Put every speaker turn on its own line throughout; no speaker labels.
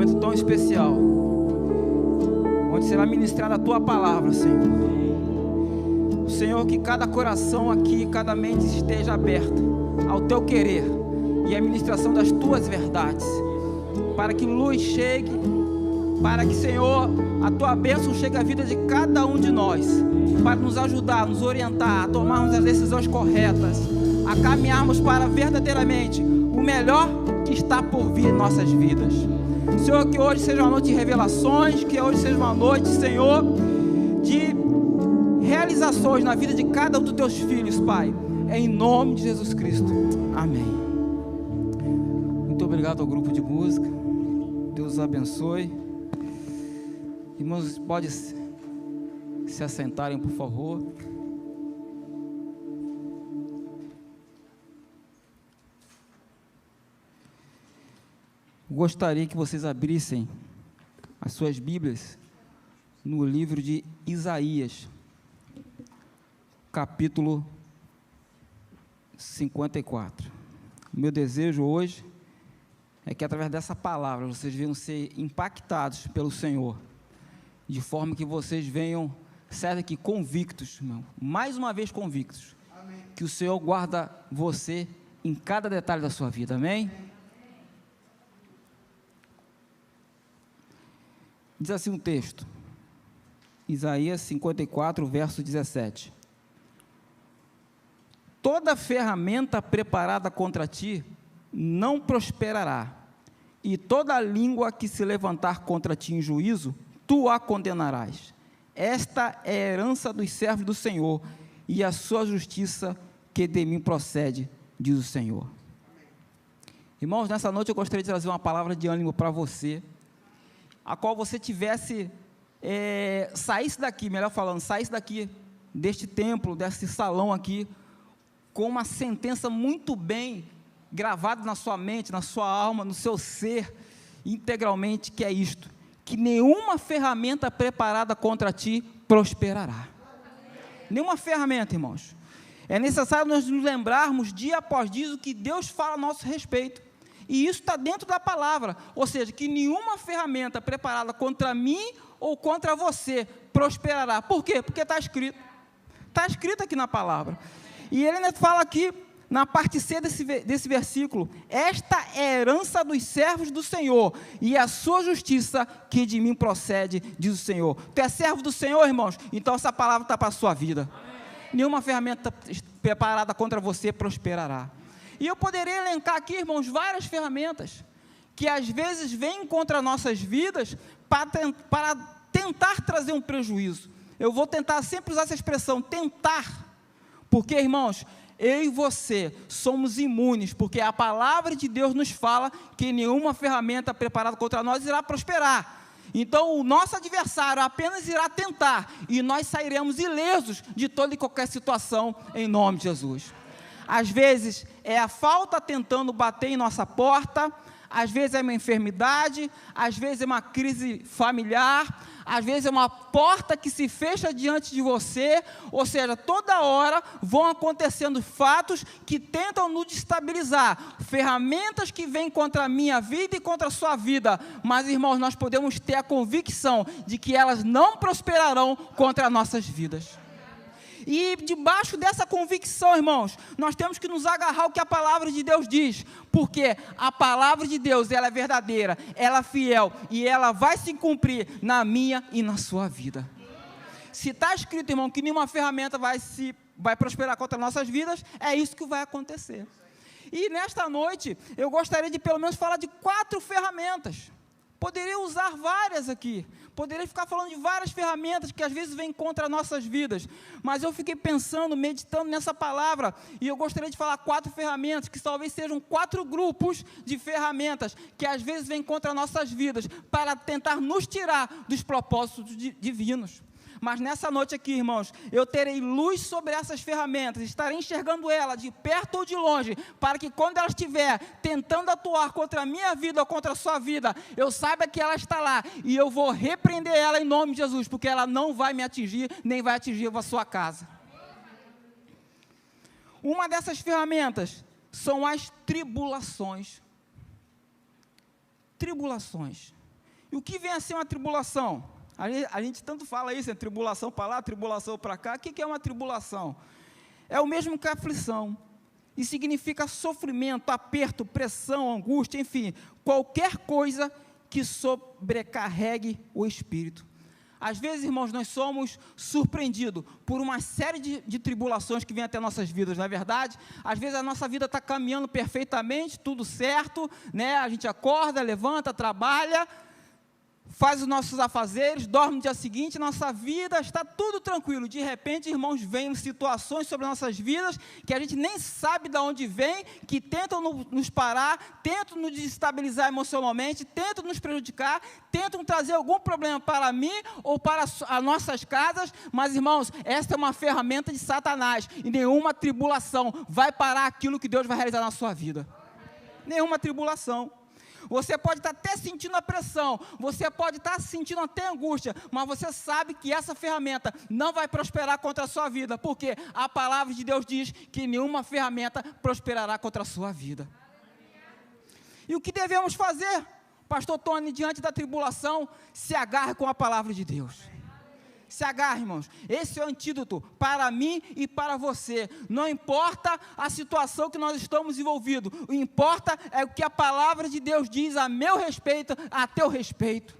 momento tão especial, onde será ministrada a Tua palavra, Senhor. Senhor, que cada coração aqui, cada mente esteja aberta ao Teu querer e à ministração das Tuas verdades, para que luz chegue, para que, Senhor, a Tua bênção chegue à vida de cada um de nós, para nos ajudar, nos orientar, a tomarmos as decisões corretas, a caminharmos para verdadeiramente o melhor que está por vir em nossas vidas. Senhor, que hoje seja uma noite de revelações, que hoje seja uma noite, Senhor, de realizações na vida de cada um dos Teus filhos, Pai, em nome de Jesus Cristo, amém. Muito obrigado ao grupo de música, Deus os abençoe. Irmãos, pode se assentarem, por favor. Gostaria que vocês abrissem as suas Bíblias no livro de Isaías, capítulo 54. O meu desejo hoje é que através dessa palavra vocês venham ser impactados pelo Senhor, de forma que vocês venham sair daqui convictos, irmão, mais uma vez convictos, amém, que o Senhor guarda você em cada detalhe da sua vida, amém? Diz assim um texto, Isaías 54, verso 17: toda ferramenta preparada contra ti não prosperará, e toda língua que se levantar contra ti em juízo, tu a condenarás. Esta é a herança dos servos do Senhor, e a sua justiça que de mim procede, diz o Senhor. Irmãos, nessa noite eu gostaria de trazer uma palavra de ânimo para você, a qual você tivesse, saísse daqui, melhor falando, saísse daqui, deste templo, desse salão aqui, com uma sentença muito bem gravada na sua mente, na sua alma, no seu ser, integralmente, que é isto: que nenhuma ferramenta preparada contra ti prosperará. Nenhuma ferramenta, irmãos. É necessário nós nos lembrarmos dia após dia o que Deus fala a nosso respeito. E isso está dentro da palavra, ou seja, que nenhuma ferramenta preparada contra mim ou contra você prosperará. Por quê? Porque está escrito aqui na palavra. E ele ainda fala aqui, na parte C desse versículo: esta é a herança dos servos do Senhor, e a sua justiça que de mim procede, diz o Senhor. Tu é servo do Senhor, irmãos? Então essa palavra está para a sua vida. Nenhuma ferramenta preparada contra você prosperará. E eu poderia elencar aqui, irmãos, várias ferramentas que às vezes vêm contra nossas vidas para tentar trazer um prejuízo. Eu vou tentar sempre usar essa expressão, tentar, porque, irmãos, eu e você somos imunes, porque a palavra de Deus nos fala que nenhuma ferramenta preparada contra nós irá prosperar. Então o nosso adversário apenas irá tentar, e nós sairemos ilesos de toda e qualquer situação, em nome de Jesus. Às vezes é a falta tentando bater em nossa porta, às vezes é uma enfermidade, às vezes é uma crise familiar, às vezes é uma porta que se fecha diante de você, ou seja, toda hora vão acontecendo fatos que tentam nos destabilizar, ferramentas que vêm contra a minha vida e contra a sua vida, mas, irmãos, nós podemos ter a convicção de que elas não prosperarão contra as nossas vidas. E debaixo dessa convicção, irmãos, nós temos que nos agarrar ao que a palavra de Deus diz, porque a palavra de Deus, ela é verdadeira, ela é fiel, e ela vai se cumprir na minha e na sua vida. Se está escrito, irmão, que nenhuma ferramenta vai prosperar contra nossas vidas, é isso que vai acontecer. E nesta noite, eu gostaria de pelo menos falar de 4 ferramentas. Poderia usar várias aqui, poderia ficar falando de várias ferramentas que às vezes vêm contra nossas vidas, mas eu fiquei pensando, meditando nessa palavra, e eu gostaria de falar 4 ferramentas, que talvez sejam 4 grupos de ferramentas, que às vezes vêm contra nossas vidas, para tentar nos tirar dos propósitos divinos. Mas nessa noite aqui, irmãos, eu terei luz sobre essas ferramentas, estarei enxergando ela de perto ou de longe, para que quando ela estiver tentando atuar contra a minha vida ou contra a sua vida, eu saiba que ela está lá, e eu vou repreender ela em nome de Jesus, porque ela não vai me atingir, nem vai atingir a sua casa. Uma dessas ferramentas são as tribulações. Tribulações. E o que vem a ser uma tribulação? A gente tanto fala isso, tribulação para lá, tribulação para cá. O que é uma tribulação? É o mesmo que a aflição. E significa sofrimento, aperto, pressão, angústia, enfim, qualquer coisa que sobrecarregue o espírito. Às vezes, irmãos, nós somos surpreendidos por uma série de tribulações que vêm até nossas vidas, não é verdade? Às vezes a nossa vida está caminhando perfeitamente, tudo certo, né? A gente acorda, levanta, trabalha, faz os nossos afazeres, dorme no dia seguinte, nossa vida está tudo tranquilo. De repente, irmãos, vêm situações sobre nossas vidas que a gente nem sabe de onde vem, que tentam nos parar, tentam nos desestabilizar emocionalmente, tentam nos prejudicar, tentam trazer algum problema para mim ou para as nossas casas. Mas, irmãos, esta é uma ferramenta de Satanás e nenhuma tribulação vai parar aquilo que Deus vai realizar na sua vida. Nenhuma tribulação. Você pode estar até sentindo a pressão, você pode estar sentindo até angústia, mas você sabe que essa ferramenta não vai prosperar contra a sua vida, porque a palavra de Deus diz que nenhuma ferramenta prosperará contra a sua vida. E o que devemos fazer? Pastor Tony, diante da tribulação, se agarre com a palavra de Deus. Se agarre, irmãos. Esse é o antídoto para mim e para você. Não importa a situação que nós estamos envolvidos. O que importa é o que a palavra de Deus diz a meu respeito, a teu respeito.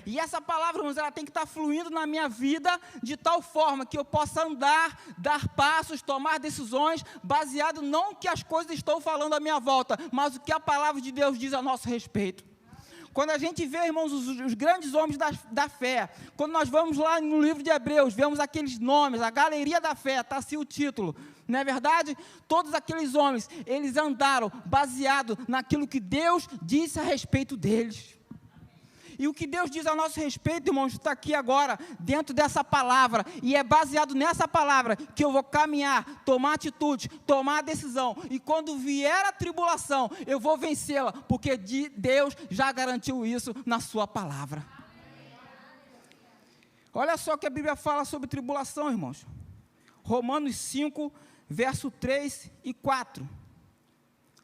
E essa palavra, irmãos, ela tem que estar fluindo na minha vida de tal forma que eu possa andar, dar passos, tomar decisões, baseado não no que as coisas estão falando à minha volta, mas o que a palavra de Deus diz a nosso respeito. Quando a gente vê, irmãos, os grandes homens da fé, quando nós vamos lá no livro de Hebreus, vemos aqueles nomes, a galeria da fé, está assim o título, não é verdade? Todos aqueles homens, eles andaram baseado naquilo que Deus disse a respeito deles. E o que Deus diz a nosso respeito, irmãos, está aqui agora, dentro dessa palavra, e é baseado nessa palavra que eu vou caminhar, tomar atitude, tomar a decisão, e quando vier a tribulação, eu vou vencê-la, porque Deus já garantiu isso na sua palavra. Olha só o que a Bíblia fala sobre tribulação, irmãos. Romanos 5, verso 3 e 4.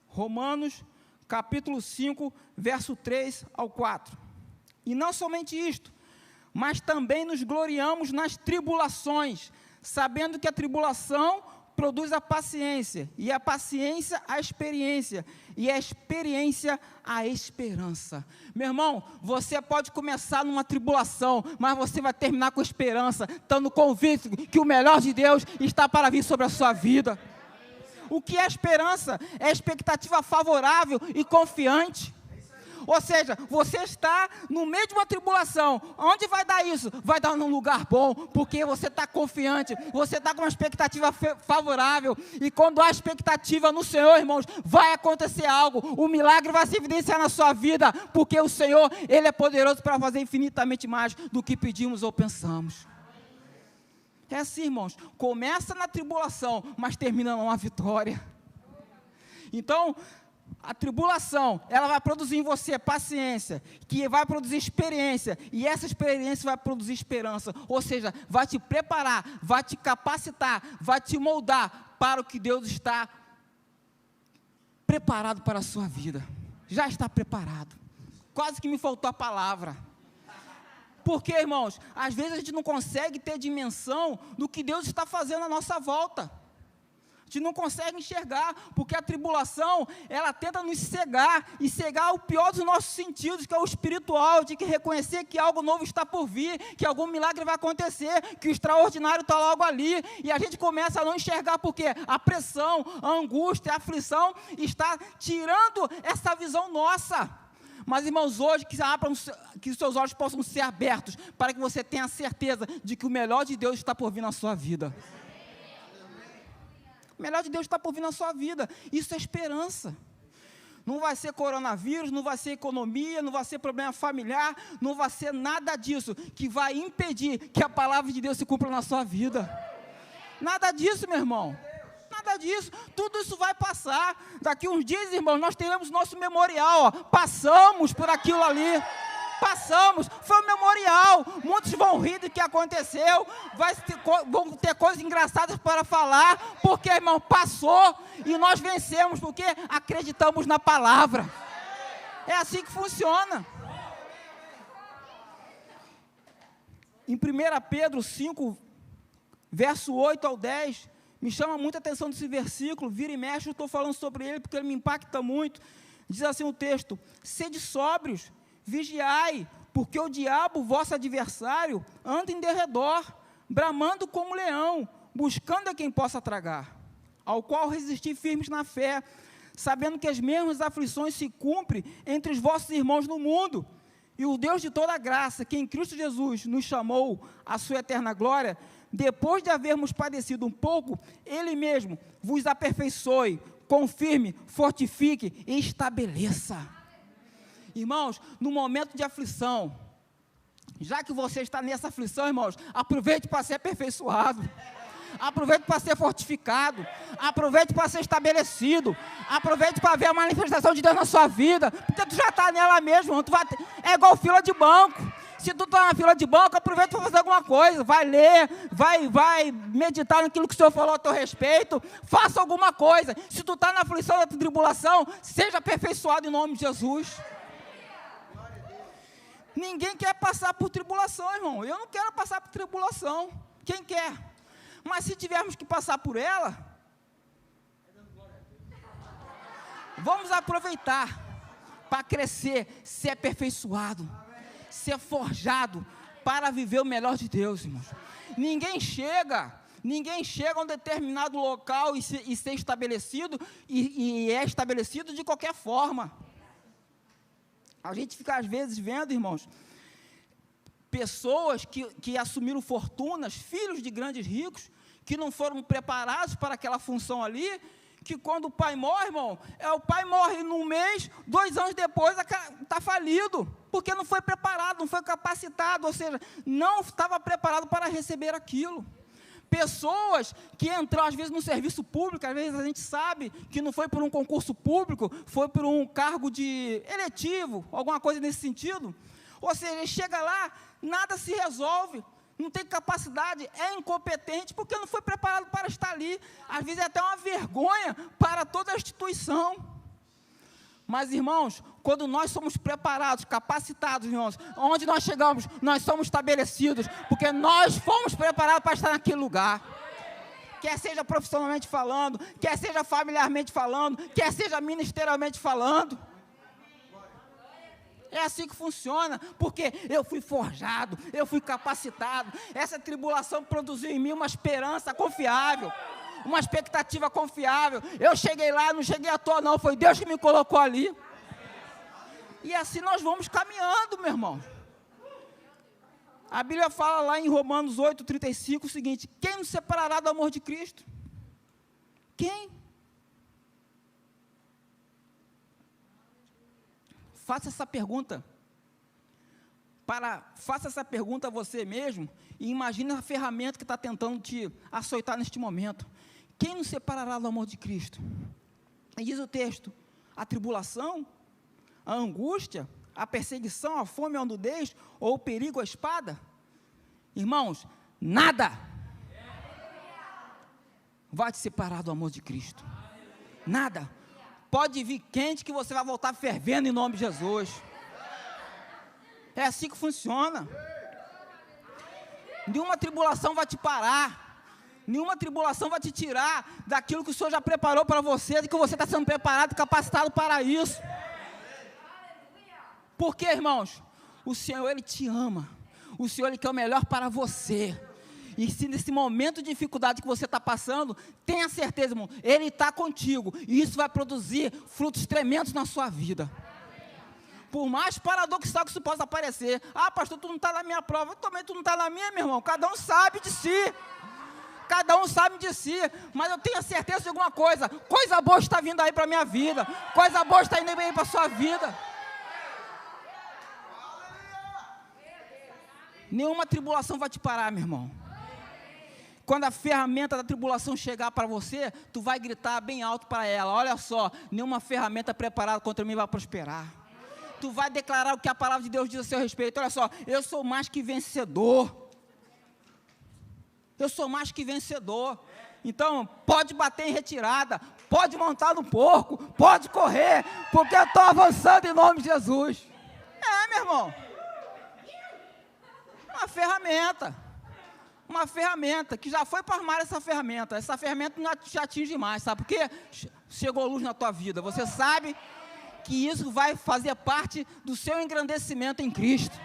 Romanos, capítulo 5, verso 3 ao 4. E não somente isto, mas também nos gloriamos nas tribulações, sabendo que a tribulação produz a paciência, e a paciência a experiência, e a experiência a esperança. Meu irmão, você pode começar numa tribulação, mas você vai terminar com esperança, estando convicto que o melhor de Deus está para vir sobre a sua vida. O que é esperança? É expectativa favorável e confiante. Ou seja, você está no meio de uma tribulação. Onde vai dar isso? Vai dar num lugar bom, porque você está confiante, você está com uma expectativa favorável. E quando há expectativa no Senhor, irmãos, vai acontecer algo. O milagre vai se evidenciar na sua vida, porque o Senhor, Ele é poderoso para fazer infinitamente mais do que pedimos ou pensamos. É assim, irmãos, começa na tribulação, mas termina numa vitória. Então, a tribulação, ela vai produzir em você paciência, que vai produzir experiência, e essa experiência vai produzir esperança, ou seja, vai te preparar, vai te capacitar, vai te moldar para o que Deus está preparado para a sua vida. Já está preparado. Quase que me faltou a palavra. Porque, irmãos, às vezes a gente não consegue ter dimensão do que Deus está fazendo à nossa volta. A gente não consegue enxergar, porque a tribulação, ela tenta nos cegar, e cegar o pior dos nossos sentidos, que é o espiritual, de que reconhecer que algo novo está por vir, que algum milagre vai acontecer, que o extraordinário está logo ali, e a gente começa a não enxergar, porque a pressão, a angústia, a aflição, está tirando essa visão nossa. Mas, irmãos, hoje, que os seus olhos possam ser abertos, para que você tenha certeza de que o melhor de Deus está por vir na sua vida. O melhor de Deus está por vir na sua vida. Isso é esperança. Não vai ser coronavírus, não vai ser economia, não vai ser problema familiar, não vai ser nada disso que vai impedir que a palavra de Deus se cumpra na sua vida. Nada disso, meu irmão. Nada disso. Tudo isso vai passar. Daqui uns dias, irmão, nós teremos nosso memorial. Ó. Passamos por aquilo ali. Passamos, foi um memorial. Muitos vão rir do que aconteceu, vão ter coisas engraçadas para falar, porque, irmão, passou e nós vencemos, porque acreditamos na palavra. É assim que funciona. em 1 Pedro 5, verso 8 ao 10, me chama muita atenção desse versículo, vira e mexe, eu estou falando sobre ele, porque ele me impacta muito. Diz assim o texto: sede sóbrios, vigiai, porque o diabo, vosso adversário, anda em derredor, bramando como leão, buscando a quem possa tragar, ao qual resistir firmes na fé, sabendo que as mesmas aflições se cumprem entre os vossos irmãos no mundo. E o Deus de toda graça, que em Cristo Jesus nos chamou à sua eterna glória, depois de havermos padecido um pouco, Ele mesmo vos aperfeiçoe, confirme, fortifique e estabeleça. Irmãos, no momento de aflição, já que você está nessa aflição, irmãos, aproveite para ser aperfeiçoado. Aproveite para ser fortificado, aproveite para ser estabelecido, aproveite para ver a manifestação de Deus na sua vida, porque tu já está nela mesmo, é igual fila de banco. Se tu está na fila de banco, aproveita para fazer alguma coisa, vai ler, vai meditar naquilo que o Senhor falou a teu respeito, faça alguma coisa. Se tu está na aflição da tribulação, seja aperfeiçoado em nome de Jesus. Ninguém quer passar por tribulação, irmão. Eu não quero passar por tribulação. Quem quer? Mas se tivermos que passar por ela, vamos aproveitar para crescer, ser aperfeiçoado, ser forjado para viver o melhor de Deus, irmãos. Ninguém chega a um determinado local e ser estabelecido, e é estabelecido de qualquer forma. A gente fica às vezes vendo, irmãos, pessoas que assumiram fortunas, filhos de grandes ricos, que não foram preparados para aquela função ali, que quando o pai morre, irmão, o pai morre num mês, 2 anos depois está falido, porque não foi preparado, não foi capacitado, ou seja, não estava preparado para receber aquilo. Pessoas que entram às vezes no serviço público, às vezes a gente sabe que não foi por um concurso público, foi por um cargo de eletivo, alguma coisa nesse sentido, ou seja, chega lá, nada se resolve, não tem capacidade, é incompetente, porque não foi preparado para estar ali. Às vezes é até uma vergonha para toda a instituição. Mas, irmãos, quando nós somos preparados, capacitados, irmãos, onde nós chegamos, nós somos estabelecidos, porque nós fomos preparados para estar naquele lugar. Quer seja profissionalmente falando, quer seja familiarmente falando, quer seja ministerialmente falando. É assim que funciona, porque eu fui forjado, eu fui capacitado. Essa tribulação produziu em mim uma esperança confiável, uma expectativa confiável. Eu cheguei lá, não cheguei à toa não, foi Deus que me colocou ali. E assim nós vamos caminhando, meu irmão. A Bíblia fala lá em Romanos 8:35 o seguinte: quem nos separará do amor de Cristo? Quem? Faça essa pergunta a você mesmo e imagine a ferramenta que está tentando te açoitar neste momento. Quem nos separará do amor de Cristo? E diz o texto: a tribulação, a angústia, a perseguição, a fome, a nudez, ou o perigo, a espada? Irmãos, nada vai te separar do amor de Cristo. Nada. Pode vir quente que você vai voltar fervendo em nome de Jesus. É assim que funciona. Nenhuma tribulação vai te parar. Nenhuma tribulação vai te tirar daquilo que o Senhor já preparou para você, de que você está sendo preparado, capacitado para isso. Por quê, irmãos? O Senhor, Ele te ama. O Senhor, Ele quer o melhor para você. E se nesse momento de dificuldade que você está passando, tenha certeza, irmão, Ele está contigo, e isso vai produzir frutos tremendos na sua vida. Por mais paradoxal que isso possa parecer: ah, pastor, tu não está na minha prova, eu também tu não está na minha, meu irmão. Cada um sabe de si, mas eu tenho a certeza de alguma coisa: coisa boa está vindo aí para a minha vida, coisa boa está indo aí para a sua vida. Nenhuma tribulação vai te parar, meu irmão. Quando a ferramenta da tribulação chegar para você, tu vai gritar bem alto para ela: olha só, nenhuma ferramenta preparada contra mim vai prosperar. Tu vai declarar o que a palavra de Deus diz a seu respeito: olha só, eu sou mais que vencedor. Eu sou mais que vencedor. Então, pode bater em retirada, pode montar no porco, pode correr, porque eu estou avançando em nome de Jesus. É, meu irmão. uma ferramenta. Uma ferramenta, que já foi para armar essa ferramenta. Essa ferramenta não te atinge mais, sabe por quê? Chegou luz na tua vida. Você sabe que isso vai fazer parte do seu engrandecimento em Cristo.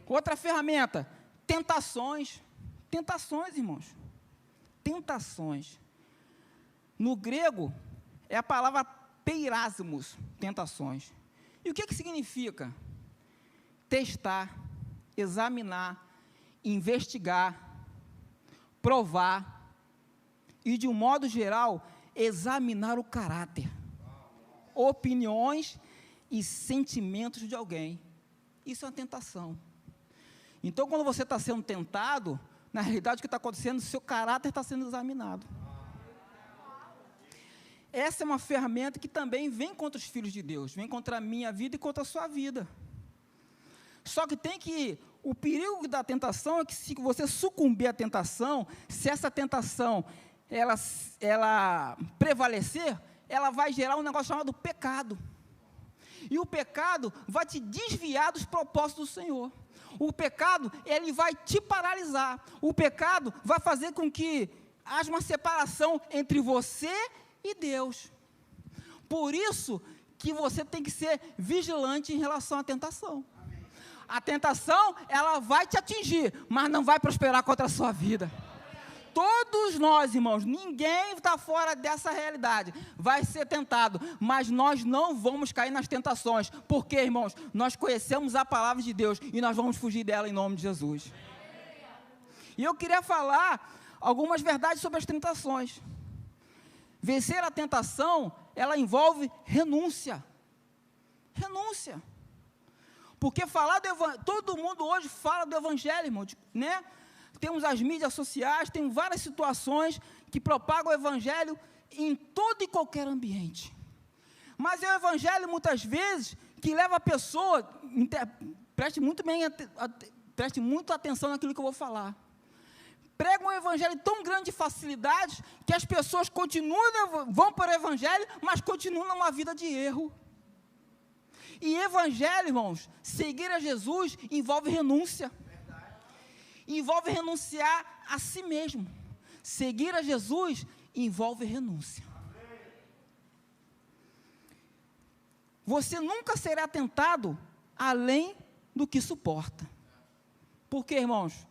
Outra ferramenta, tentações. Tentações, irmãos. Tentações. No grego, é a palavra peirasmos, tentações. E o que significa? Testar, examinar, investigar, provar e, de um modo geral, examinar o caráter, opiniões e sentimentos de alguém. Isso é uma tentação. Então, quando você está sendo tentado, na realidade o que está acontecendo, seu caráter está sendo examinado. Essa é uma ferramenta que também vem contra os filhos de Deus, vem contra a minha vida e contra a sua vida. Só que o perigo da tentação é que, se você sucumbir à tentação, se essa tentação ela prevalecer, ela vai gerar um negócio chamado pecado. E o pecado vai te desviar dos propósitos do Senhor. O pecado, ele vai te paralisar. O pecado vai fazer com que haja uma separação entre você e Deus. Por isso que você tem que ser vigilante em relação à tentação. A tentação, ela vai te atingir, mas não vai prosperar contra a sua vida. Todos nós, irmãos, ninguém está fora dessa realidade, vai ser tentado, mas nós não vamos cair nas tentações, porque, irmãos, nós conhecemos a palavra de Deus e nós vamos fugir dela em nome de Jesus. E eu queria falar algumas verdades sobre as tentações. Vencer a tentação, ela envolve renúncia. Renúncia. Porque todo mundo hoje fala do evangelho, irmão, né? Temos as mídias sociais, tem várias situações que propagam o evangelho em todo e qualquer ambiente. Mas é o evangelho, muitas vezes, que leva a pessoa, preste muita atenção naquilo que eu vou falar. Prega um evangelho tão grande de facilidade, que as pessoas vão para o evangelho, mas continuam numa vida de erro. E evangelho, irmãos, seguir a Jesus envolve renúncia. Envolve renunciar a si mesmo. Seguir a Jesus envolve renúncia. Você nunca será tentado além do que suporta. Porque, irmãos,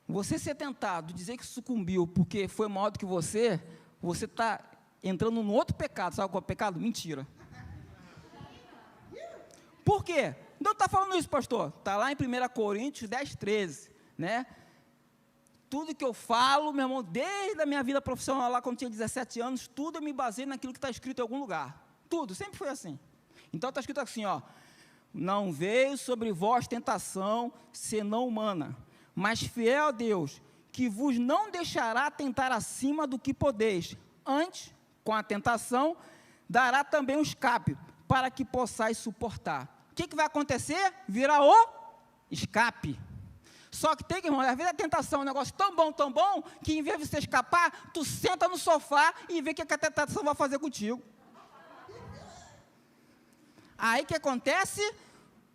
você ser tentado, dizer que sucumbiu porque foi maior do que você está entrando num outro pecado. Sabe qual é o pecado? Mentira. Por quê? Não está falando isso, pastor. Está lá em 1 Coríntios 10, 13, né? Tudo que eu falo, meu irmão, desde a minha vida profissional lá, quando tinha 17 anos, tudo eu me baseio naquilo que está escrito em algum lugar. Tudo, sempre foi assim. Então está escrito assim, ó: não veio sobre vós tentação, senão humana, mas fiel a Deus, que vos não deixará tentar acima do que podeis. Antes, com a tentação, dará também um escape, para que possais suportar. O que vai acontecer? Virá o escape. Só que irmão, às vezes a tentação é um negócio tão bom, que em vez de você escapar, tu senta no sofá e vê o que a tentação vai fazer contigo. Aí o que acontece?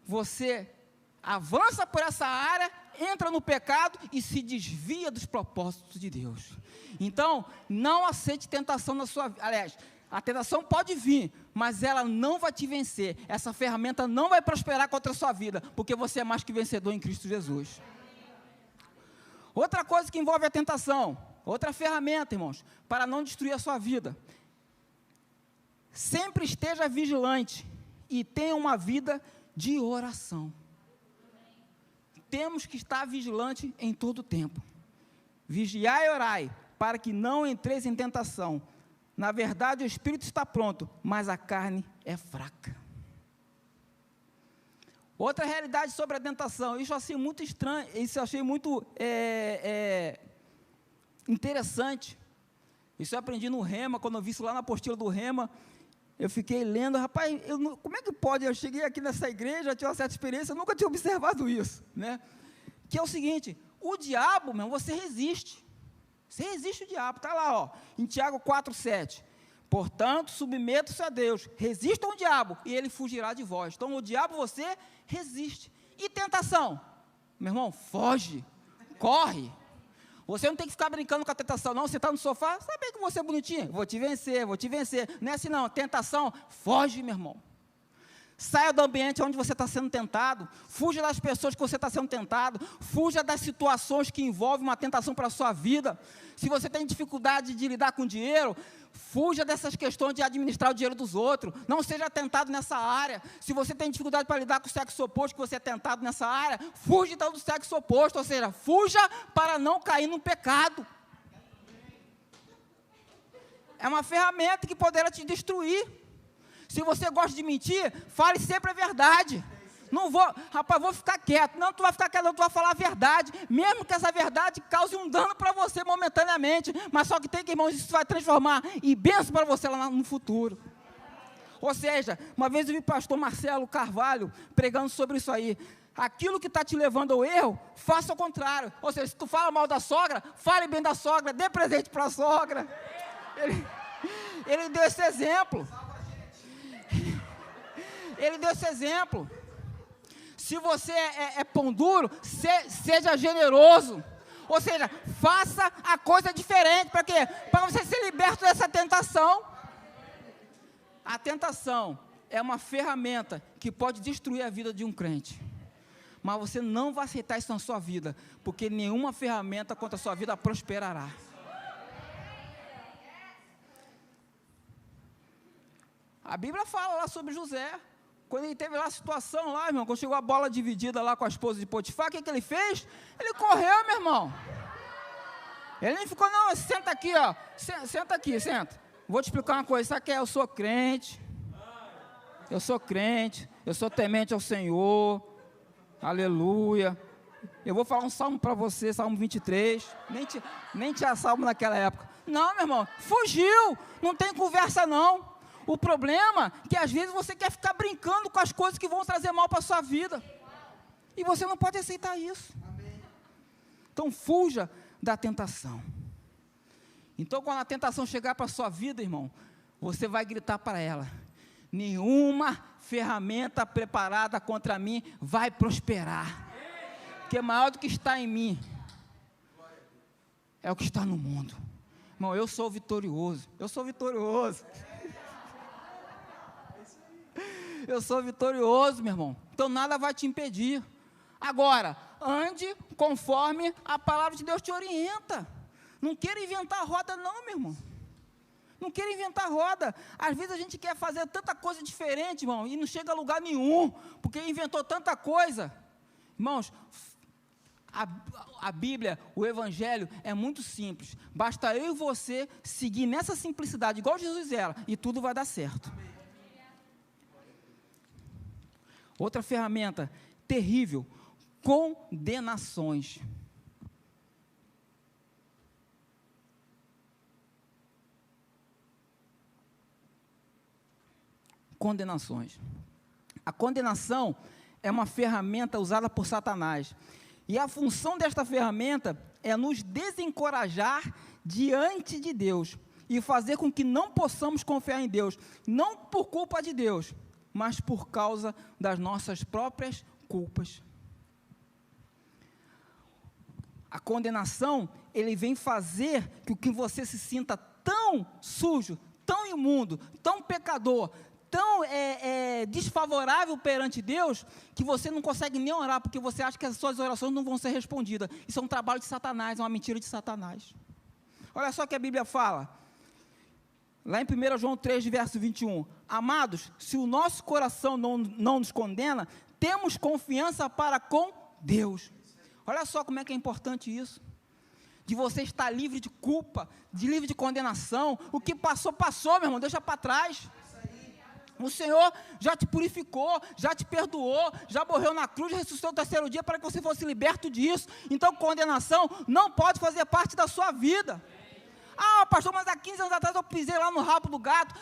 Você avança por essa área, entra no pecado e se desvia dos propósitos de Deus. Então, não aceite tentação na sua vida. Aliás, a tentação pode vir, mas ela não vai te vencer. Essa ferramenta não vai prosperar contra a sua vida, porque você é mais que vencedor em Cristo Jesus. Outra coisa que envolve a tentação, outra ferramenta, irmãos, para não destruir a sua vida. Sempre esteja vigilante e tenha uma vida de oração. Temos que estar vigilante em todo o tempo. Vigiai e orai, para que não entreis em tentação. Na verdade, o espírito está pronto, mas a carne é fraca. Outra realidade sobre a tentação, isso eu achei muito estranho, isso eu achei muito interessante. Isso eu aprendi no Rema, quando eu vi isso lá na apostila do Rema, eu fiquei lendo, rapaz, como é que pode? Eu cheguei aqui nessa igreja, tinha uma certa experiência, eu nunca tinha observado isso, né? Que é o seguinte, o diabo, meu, você resiste o diabo, está lá, ó, em Tiago 4,7, Portanto, submetam-se a Deus, resistam ao diabo, e ele fugirá de vós. Então, o diabo você resiste. E tentação? Meu irmão, foge, corre. Você não tem que ficar brincando com a tentação, não. Você está no sofá, sabe que você é bonitinho? Vou te vencer, vou te vencer. Não é assim, não. Tentação, foge, meu irmão. Saia do ambiente onde você está sendo tentado. Fuja das pessoas que você está sendo tentado. Fuja das situações que envolvem uma tentação para a sua vida. Se você tem dificuldade de lidar com dinheiro, fuja dessas questões de administrar o dinheiro dos outros. Não seja tentado nessa área. Se você tem dificuldade para lidar com o sexo oposto, que você é tentado nessa área, fuja então do sexo oposto. Ou seja, fuja para não cair no pecado. É uma ferramenta que poderá te destruir. Se você gosta de mentir, fale sempre a verdade. Não vou, rapaz, vou ficar quieto. Não, tu vai ficar quieto, não, tu vai falar a verdade. Mesmo que essa verdade cause um dano para você momentaneamente. Mas só que tem que, irmãos, isso vai transformar em bênção para você lá no futuro. Ou seja, uma vez eu vi o pastor Marcelo Carvalho pregando sobre isso aí. Aquilo que está te levando ao erro, faça o contrário. Ou seja, se tu fala mal da sogra, fale bem da sogra, dê presente para a sogra. Ele deu esse exemplo. Ele deu esse exemplo. Se você é pão duro, seja generoso. Ou seja, faça a coisa diferente. Para quê? Para você ser liberto dessa tentação. A tentação é uma ferramenta que pode destruir a vida de um crente. Mas você não vai aceitar isso na sua vida, porque nenhuma ferramenta contra a sua vida prosperará. A Bíblia fala lá sobre José. Quando ele teve lá a situação lá, irmão, quando chegou a bola dividida lá com a esposa de Potifar, o que ele fez? Ele correu, meu irmão. Ele nem ficou, não, senta aqui, ó. Senta aqui, senta. Vou te explicar uma coisa, sabe o que é? Eu sou crente, eu sou temente ao Senhor, aleluia. Eu vou falar um salmo para você, Salmo 23, nem tinha salmo naquela época. Não, meu irmão, fugiu, não tem conversa não. O problema é que às vezes você quer ficar brincando com as coisas que vão trazer mal para a sua vida. E você não pode aceitar isso. Então fuja da tentação. Então quando a tentação chegar para a sua vida, irmão, você vai gritar para ela: nenhuma ferramenta preparada contra mim vai prosperar. Porque maior do que está em mim é o que está no mundo. Irmão, eu sou vitorioso. Eu sou vitorioso. Eu sou vitorioso, meu irmão. Então nada vai te impedir. Agora, ande conforme a palavra de Deus te orienta. Não queira inventar roda não, meu irmão. Não queira inventar roda. Às vezes a gente quer fazer tanta coisa diferente, irmão, e não chega a lugar nenhum, porque inventou tanta coisa. Irmãos, a Bíblia, o Evangelho é muito simples. Basta eu e você seguir nessa simplicidade, igual Jesus era, e tudo vai dar certo. Outra ferramenta terrível, condenações. Condenações. A condenação é uma ferramenta usada por Satanás. E a função desta ferramenta é nos desencorajar diante de Deus e fazer com que não possamos confiar em Deus, não por culpa de Deus, mas por causa das nossas próprias culpas. A condenação, ele vem fazer com que você se sinta tão sujo, tão imundo, tão pecador, tão desfavorável perante Deus, que você não consegue nem orar, porque você acha que as suas orações não vão ser respondidas. Isso é um trabalho de Satanás, é uma mentira de Satanás. Olha só o que a Bíblia fala. Lá em 1 João 3, verso 21, amados, se o nosso coração não nos condena, temos confiança para com Deus. Olha só como é que é importante isso, de você estar livre de culpa, livre de condenação. O que passou, passou, meu irmão, deixa para trás. O Senhor já te purificou, já te perdoou, já morreu na cruz, ressuscitou no terceiro dia para que você fosse liberto disso. Então condenação não pode fazer parte da sua vida. Ah, pastor, mas há 15 anos atrás eu pisei lá no rabo do gato.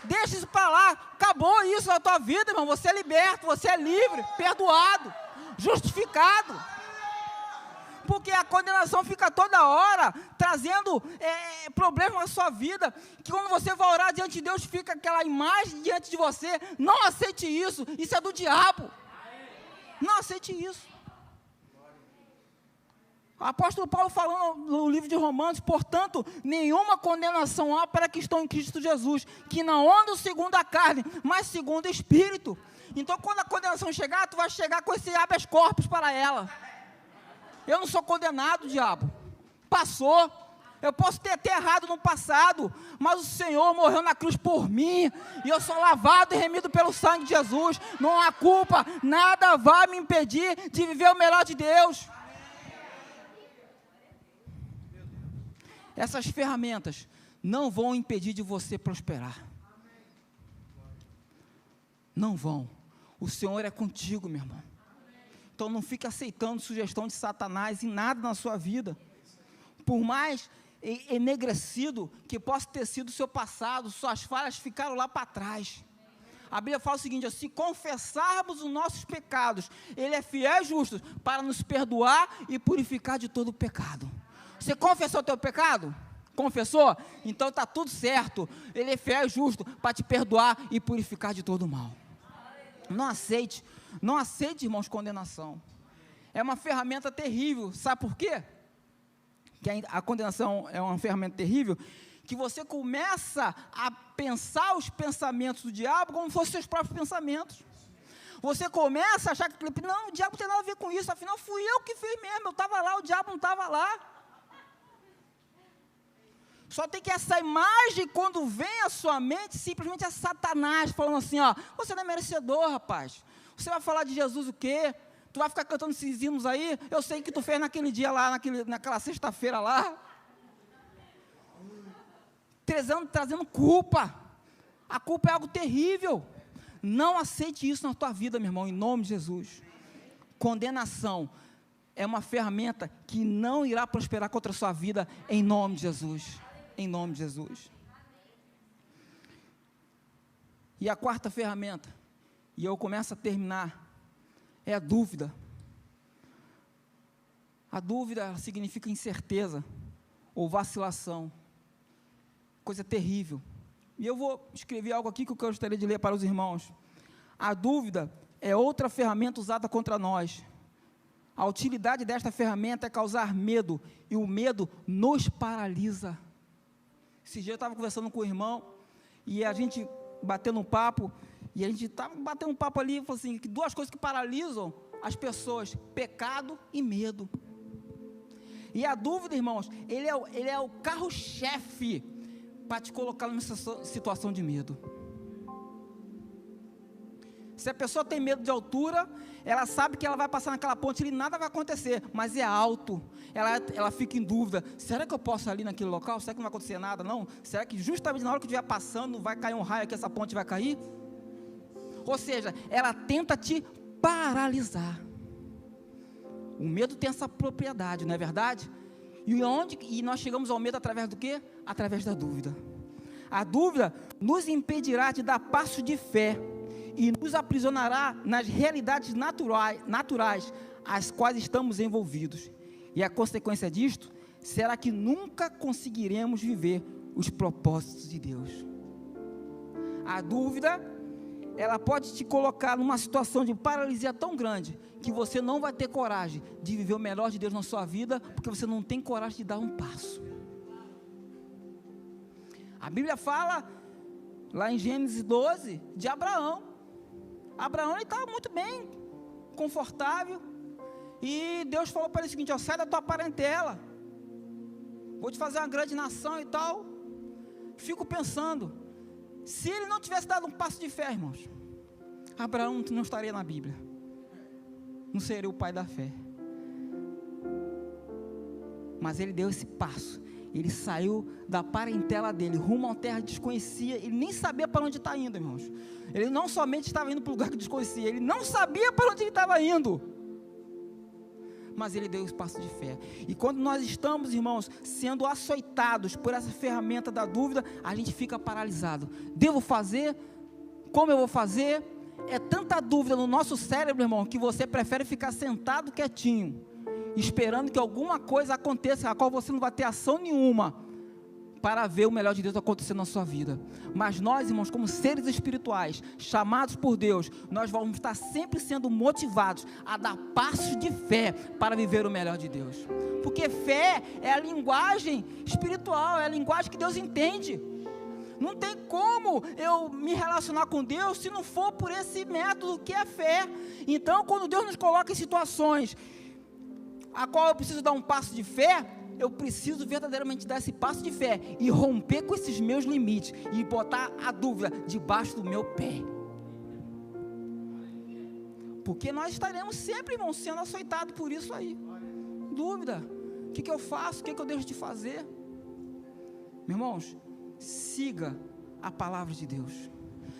Deixa isso para lá. Acabou isso na tua vida, irmão. Você é liberto, você é livre, perdoado, justificado. porque a condenação fica toda hora trazendo problemas na sua vida, que quando você vai orar diante de Deus, fica aquela imagem diante de você. Não aceite isso, isso é do diabo. Não aceite isso. O apóstolo Paulo falando no livro de Romanos, portanto, nenhuma condenação há para que estão em Cristo Jesus, que não andam segundo a carne, mas segundo o Espírito. Então, quando a condenação chegar, tu vai chegar com esse habeas corpus para ela. Eu não sou condenado, diabo. Passou. Eu posso ter errado no passado, mas o Senhor morreu na cruz por mim, e eu sou lavado e remido pelo sangue de Jesus. Não há culpa, nada vai me impedir de viver o melhor de Deus. Essas ferramentas não vão impedir de você prosperar. Não vão. O Senhor é contigo, meu irmão. Então não fique aceitando sugestão de Satanás em nada na sua vida. Por mais enegrecido que possa ter sido o seu passado, suas falhas ficaram lá para trás. A Bíblia fala o seguinte: se confessarmos os nossos pecados, Ele é fiel e justo para nos perdoar e purificar de todo o pecado. Você confessou o teu pecado? Confessou? Então está tudo certo. Ele é fiel e justo para te perdoar e purificar de todo o mal. Não aceite, irmãos, condenação. É uma ferramenta terrível. Sabe por quê? Que a condenação é uma ferramenta terrível, que você começa a pensar os pensamentos do diabo como se fossem seus próprios pensamentos. Você começa a achar que, não, o diabo não tem nada a ver com isso, afinal fui eu que fiz mesmo, eu estava lá, o diabo não estava lá. Só tem que essa imagem, quando vem à sua mente, simplesmente é Satanás falando assim, ó, você não é merecedor, rapaz. Você vai falar de Jesus o quê? Tu vai ficar cantando esses hinos aí? Eu sei que tu fez naquele dia lá, naquela sexta-feira lá. Trazendo culpa. A culpa é algo terrível. Não aceite isso na tua vida, meu irmão, em nome de Jesus. Condenação é uma ferramenta que não irá prosperar contra a sua vida, em nome de Jesus. Em nome de Jesus. E a quarta ferramenta, e eu começo a terminar, é a dúvida. A dúvida significa incerteza ou vacilação, coisa terrível. E eu vou escrever algo aqui que eu gostaria de ler para os irmãos. A dúvida é outra ferramenta usada contra nós. A utilidade desta ferramenta é causar medo, e o medo nos paralisa. Esse dia eu estava conversando com o irmão, e a gente batendo um papo, e a gente estava batendo um papo ali, e falou assim, que duas coisas que paralisam as pessoas, pecado e medo. E a dúvida, irmãos, ele é o carro-chefe para te colocar numa situação de medo. Se a pessoa tem medo de altura, ela sabe que ela vai passar naquela ponte e nada vai acontecer, mas é alto, ela fica em dúvida, será que eu posso ir ali naquele local? Será que não vai acontecer nada? Não? Será que justamente na hora que eu estiver passando, vai cair um raio aqui, essa ponte vai cair? Ou seja, ela tenta te paralisar. O medo tem essa propriedade, não é verdade? E nós chegamos ao medo através do quê? Através da dúvida. A dúvida nos impedirá de dar passo de fé e nos aprisionará nas realidades naturais às quais estamos envolvidos. E a consequência disto será que nunca conseguiremos viver os propósitos de Deus. A dúvida, ela pode te colocar numa situação de paralisia tão grande que você não vai ter coragem de viver o melhor de Deus na sua vida, porque você não tem coragem de dar um passo. A Bíblia fala, lá em Gênesis 12, de Abraão. Abraão, ele estava muito bem, confortável, e Deus falou para ele o seguinte, ó, sai da tua parentela, vou te fazer uma grande nação e tal. Fico pensando, se ele não tivesse dado um passo de fé, irmãos, Abraão não estaria na Bíblia, não seria o pai da fé. Mas ele deu esse passo, ele saiu da parentela dele, rumo a uma terra desconhecia, ele nem sabia para onde está indo, irmãos. Ele não somente estava indo para o lugar que desconhecia, ele não sabia para onde ele estava indo, mas ele deu esse passo de fé. E quando nós estamos, irmãos, sendo açoitados por essa ferramenta da dúvida, a gente fica paralisado. Devo fazer? Como eu vou fazer? É tanta dúvida no nosso cérebro, irmão, que você prefere ficar sentado quietinho esperando que alguma coisa aconteça, a qual você não vai ter ação nenhuma, para ver o melhor de Deus acontecer na sua vida. Mas nós, irmãos, como seres espirituais, chamados por Deus, nós vamos estar sempre sendo motivados a dar passos de fé para viver o melhor de Deus. Porque fé é a linguagem espiritual, é a linguagem que Deus entende. Não tem como eu me relacionar com Deus se não for por esse método que é a fé. Então, quando Deus nos coloca em situações a qual eu preciso dar um passo de fé, eu preciso verdadeiramente dar esse passo de fé e romper com esses meus limites e botar a dúvida debaixo do meu pé. Porque nós estaremos sempre, irmãos, sendo açoitados por isso aí. Dúvida. O que eu faço? O que eu deixo de fazer? Meus irmãos, siga a palavra de Deus.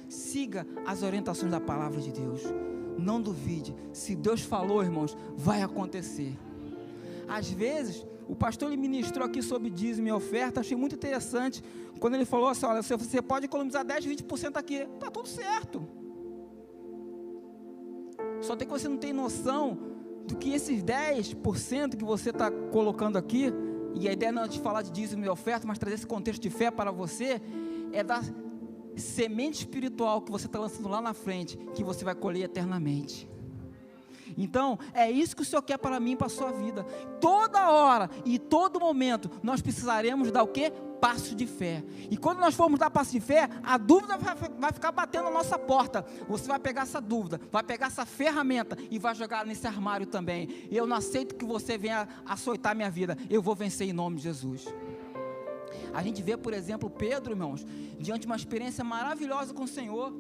Siga as orientações da palavra de Deus. Não duvide. Se Deus falou, irmãos, vai acontecer. Às vezes, o pastor ele ministrou aqui sobre dízimo e oferta, achei muito interessante, quando ele falou assim, olha, você pode economizar 10, 20% aqui, está tudo certo, só tem que você não tem noção, do que esses 10% que você está colocando aqui, e a ideia não é de falar de dízimo e oferta, mas trazer esse contexto de fé para você, é da semente espiritual que você está lançando lá na frente, que você vai colher eternamente. Então, é isso que o Senhor quer para mim e para a sua vida. Toda hora e todo momento, nós precisaremos dar o quê? Passo de fé. E quando nós formos dar passo de fé, a dúvida vai ficar batendo na nossa porta. Você vai pegar essa dúvida, vai pegar essa ferramenta e vai jogar nesse armário também. Eu não aceito que você venha açoitar minha vida. Eu vou vencer em nome de Jesus. A gente vê, por exemplo, Pedro, irmãos, diante de uma experiência maravilhosa com o Senhor.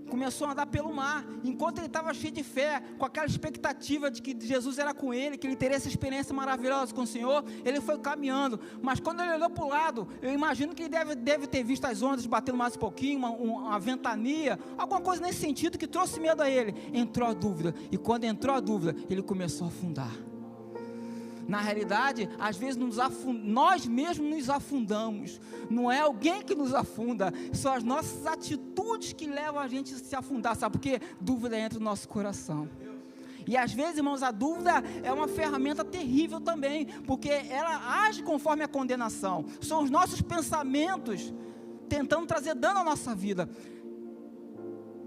Começou a andar pelo mar, enquanto ele estava cheio de fé, com aquela expectativa de que Jesus era com ele, que ele teria essa experiência maravilhosa com o Senhor, ele foi caminhando, mas quando ele olhou para o lado, eu imagino que ele deve ter visto as ondas batendo mais um pouquinho, uma ventania, alguma coisa nesse sentido que trouxe medo a ele, entrou a dúvida, e quando entrou a dúvida, ele começou a afundar. Na realidade, às vezes nós mesmos nos afundamos, não é alguém que nos afunda, são as nossas atitudes que levam a gente a se afundar, sabe por quê? Dúvida entra no nosso coração, e às vezes, irmãos, a dúvida é uma ferramenta terrível também, porque ela age conforme a condenação, são os nossos pensamentos, tentando trazer dano à nossa vida,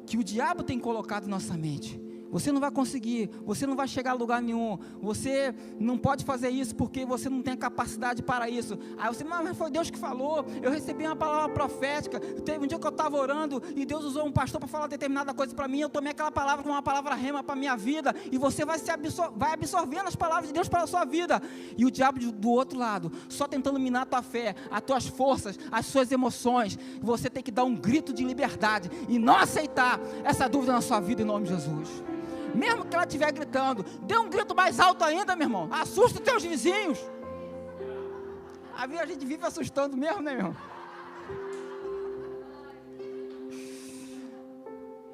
que o diabo tem colocado em nossa mente. Você não vai conseguir, você não vai chegar a lugar nenhum, você não pode fazer isso porque você não tem capacidade para isso. Aí você, mas foi Deus que falou, eu recebi uma palavra profética, teve um dia que eu estava orando e Deus usou um pastor para falar determinada coisa para mim, eu tomei aquela palavra como uma palavra rema para a minha vida, e você vai absorvendo as palavras de Deus para a sua vida, e o diabo do outro lado, só tentando minar a tua fé, as tuas forças, as suas emoções, você tem que dar um grito de liberdade, e não aceitar essa dúvida na sua vida em nome de Jesus. Mesmo que ela estiver gritando, dê um grito mais alto ainda, meu irmão, assusta os teus vizinhos. A gente vive assustando mesmo, né, meu irmão?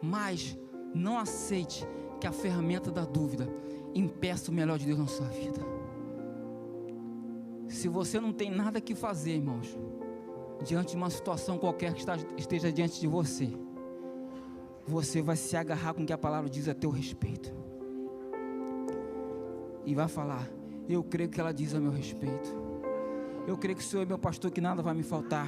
Mas não aceite que a ferramenta da dúvida impeça o melhor de Deus na sua vida. Se você não tem nada que fazer, irmãos, diante de uma situação qualquer que esteja diante de você, você vai se agarrar com o que a palavra diz a teu respeito, e vai falar, eu creio que ela diz a meu respeito, eu creio que o Senhor é meu pastor, que nada vai me faltar,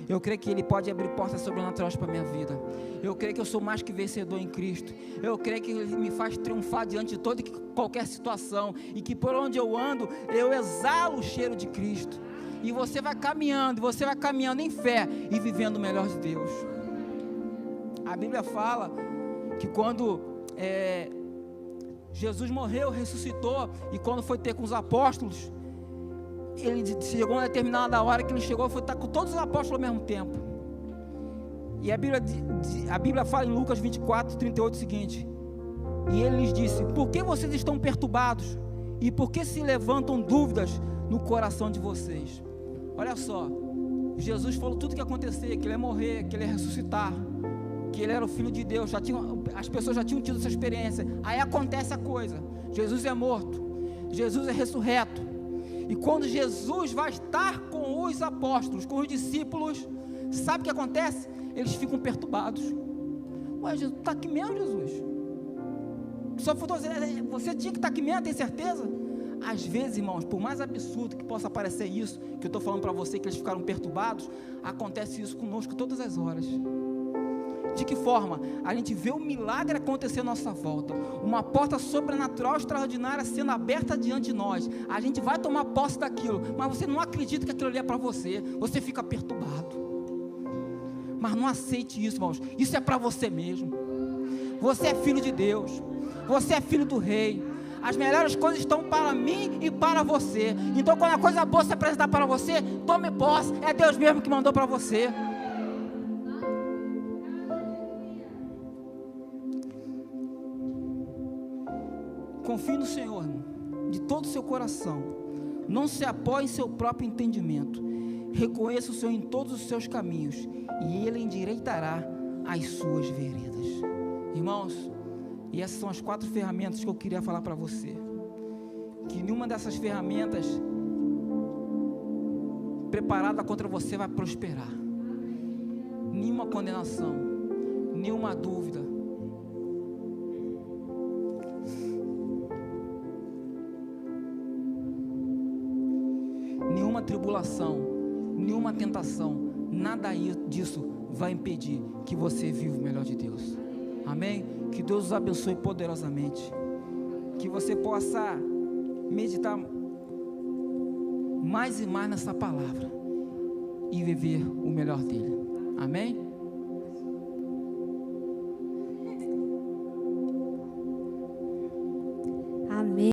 eu creio que Ele pode abrir portas sobrenaturais para a minha vida, eu creio que eu sou mais que vencedor em Cristo, eu creio que Ele me faz triunfar diante de toda e qualquer situação, e que por onde eu ando, eu exalo o cheiro de Cristo, e você vai caminhando em fé, e vivendo o melhor de Deus. A Bíblia fala que quando Jesus morreu, ressuscitou, e quando foi ter com os apóstolos, ele chegou a determinada hora que ele chegou, foi estar com todos os apóstolos ao mesmo tempo. E a Bíblia fala em Lucas 24, 38 o seguinte, e ele lhes disse, por que vocês estão perturbados? E por que se levantam dúvidas no coração de vocês? Olha só, Jesus falou tudo o que ia acontecer, que ele ia morrer, que ele ia ressuscitar, que ele era o Filho de Deus, as pessoas já tinham tido essa experiência. Aí acontece a coisa, Jesus é morto, Jesus é ressurreto, e quando Jesus vai estar com os apóstolos, com os discípulos, sabe o que acontece? Eles ficam perturbados. Ué, está aqui mesmo, Jesus? Só faltou dizer, você tinha que estar aqui mesmo, tem certeza? Às vezes, irmãos, por mais absurdo que possa parecer isso, que eu estou falando para você, que eles ficaram perturbados, acontece isso conosco todas as horas. De que forma? A gente vê o milagre acontecer à nossa volta, uma porta sobrenatural extraordinária sendo aberta diante de nós, a gente vai tomar posse daquilo, mas você não acredita que aquilo ali é para você, você fica perturbado. Mas não aceite isso, irmãos, isso é para você mesmo. Você é filho de Deus, você é filho do Rei, as melhores coisas estão para mim e para você. Então quando a coisa boa se apresentar para você, tome posse, é Deus mesmo que mandou para você. Confie no Senhor, irmão, de todo o seu coração. Não se apoie em seu próprio entendimento. Reconheça o Senhor em todos os seus caminhos, e Ele endireitará as suas veredas. Irmãos, e essas são as 4 ferramentas que eu queria falar para você. Que nenhuma dessas ferramentas preparada contra você vai prosperar. Nenhuma condenação, nenhuma dúvida. Nenhuma tribulação, nenhuma tentação, nada disso vai impedir que você viva o melhor de Deus. Amém? Que Deus os abençoe poderosamente. Que você possa meditar mais e mais nessa palavra e viver o melhor dele. Amém?